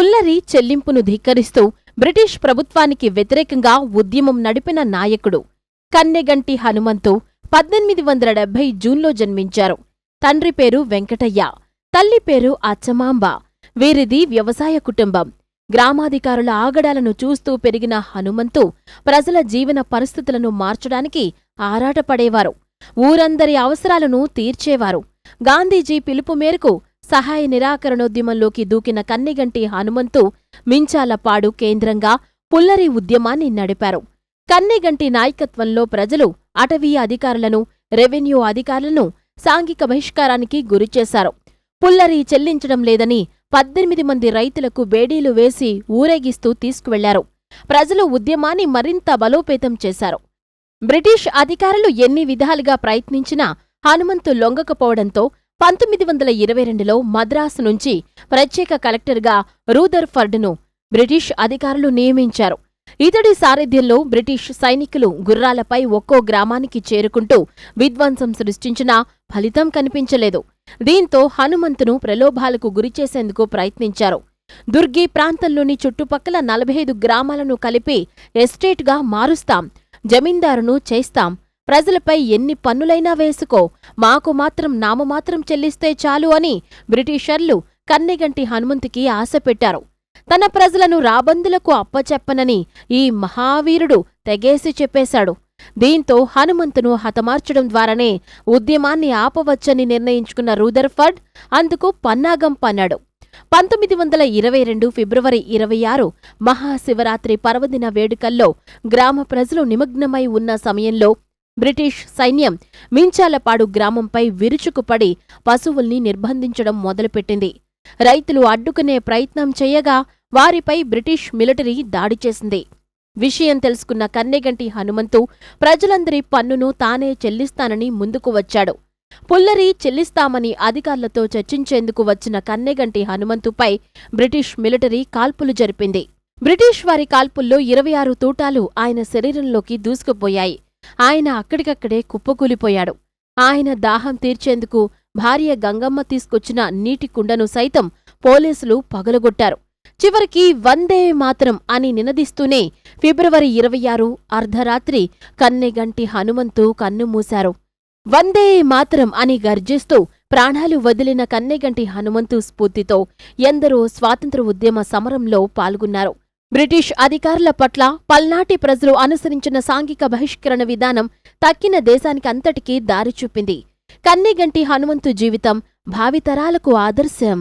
పుల్లరి చెల్లింపును ధిక్కరిస్తూ బ్రిటిష్ ప్రభుత్వానికి వ్యతిరేకంగా ఉద్యమం నడిపిన నాయకుడు కన్నెగంటి హనుమంతు 1870 జూన్లో జన్మించారు. తండ్రి పేరు వెంకటయ్య, తల్లి పేరు అచ్చమాంబ. వీరిది వ్యవసాయ కుటుంబం. గ్రామాధికారుల ఆగడాలను చూస్తూ పెరిగిన హనుమంతు ప్రజల జీవన పరిస్థితులను మార్చడానికి ఆరాటపడేవారు. ఊరందరి అవసరాలను తీర్చేవారు. గాంధీజీ పిలుపు మేరకు సహాయ నిరాకరణోద్యమంలోకి దూకిన కన్నెగంటి హనుమంతు మించాలపాడు కేంద్రంగా పుల్లరి ఉద్యమాన్ని నడిపారు. కన్నెగంటి నాయకత్వంలో ప్రజలు అటవీ అధికారులను, రెవెన్యూ అధికారులను సాంఘిక బహిష్కారానికి గురిచేశారు. పుల్లరి చెల్లించడం లేదని 18 మంది రైతులకు బేడీలు వేసి ఊరేగిస్తూ తీసుకువెళ్లారు. ప్రజలు ఉద్యమాన్ని మరింత బలోపేతం చేశారు. బ్రిటిష్ అధికారులు ఎన్ని విధాలుగా ప్రయత్నించినా హనుమంతు లొంగకపోవడంతో 1922లో మద్రాసు నుంచి ప్రత్యేక కలెక్టర్గా రూదర్ఫర్డ్ను బ్రిటిష్ అధికారులు నియమించారు. ఇతడి సారథ్యంలో బ్రిటిష్ సైనికులు గుర్రాలపై ఒక్కో గ్రామానికి చేరుకుంటూ విధ్వంసం సృష్టించినా ఫలితం కనిపించలేదు. దీంతో హనుమంతును ప్రలోభాలకు గురిచేసేందుకు ప్రయత్నించారు. దుర్గి ప్రాంతంలోని చుట్టుపక్కల 45 గ్రామాలను కలిపి ఎస్టేట్గా మారుస్తాం, జమీందారును చేస్తాం, ప్రజలపై ఎన్ని పన్నులైనా వేసుకో, మాకు మాత్రం నామమాత్రం చెల్లిస్తే చాలు అని బ్రిటిషర్లు కన్నెగంటి హనుమంతుకి ఆశ పెట్టారు. తన ప్రజలను రాబందులకు అప్పచెప్పనని ఈ మహావీరుడు తెగేసి చెప్పేశాడు. దీంతో హనుమంతును హతమార్చడం ద్వారానే ఉద్యమాన్ని ఆపవచ్చని నిర్ణయించుకున్న రూదర్ఫర్డ్ అందుకు పన్నాగం పన్నాడు. 1922 ఫిబ్రవరి 26 మహాశివరాత్రి పర్వదిన వేడుకల్లో గ్రామ ప్రజలు నిమగ్నమై ఉన్న సమయంలో బ్రిటిష్ సైన్యం మించాలపాడు గ్రామంపై విరుచుకుపడి పశువుల్ని నిర్బంధించడం మొదలుపెట్టింది. రైతులు అడ్డుకునే ప్రయత్నం చేయగా వారిపై బ్రిటిష్ మిలిటరీ దాడి చేసింది. విషయం తెలుసుకున్న కన్నెగంటి హనుమంతు ప్రజలందరి పన్నును తానే చెల్లిస్తానని ముందుకు వచ్చాడు. పుల్లరి చెల్లిస్తామని అధికారులతో చర్చించేందుకు వచ్చిన కన్నెగంటి హనుమంతుపై బ్రిటిష్ మిలిటరీ కాల్పులు జరిపింది. బ్రిటిష్ వారి కాల్పుల్లో 26 తూటాలు ఆయన శరీరంలోకి దూసుకుపోయాయి. ఆయన అక్కడికక్కడే కుప్పకూలిపోయాడు. ఆయన దాహం తీర్చేందుకు భార్య గంగమ్మ తీసుకొచ్చిన నీటి కుండను సైతం పోలీసులు పగలగొట్టారు. చివరికి వందే మాతరం అని నినదిస్తూనే ఫిబ్రవరి 26 అర్ధరాత్రి కన్నెగంటి హనుమంతు కన్నుమూశారు. వందే మాతరం అని గర్జిస్తూ ప్రాణాలు వదిలిన కన్నెగంటి హనుమంతు స్ఫూర్తితో ఎందరో స్వాతంత్ర్య ఉద్యమ సమరంలో పాల్గొన్నారు. బ్రిటిష్ అధికారుల పట్ల పల్నాటి ప్రజలు అనుసరించిన సాంఘిక బహిష్కరణ విధానం తక్కిన దేశానికంతటికీ దారి చూపింది. కన్నెగంటి హనుమంతు జీవితం భావితరాలకు ఆదర్శం.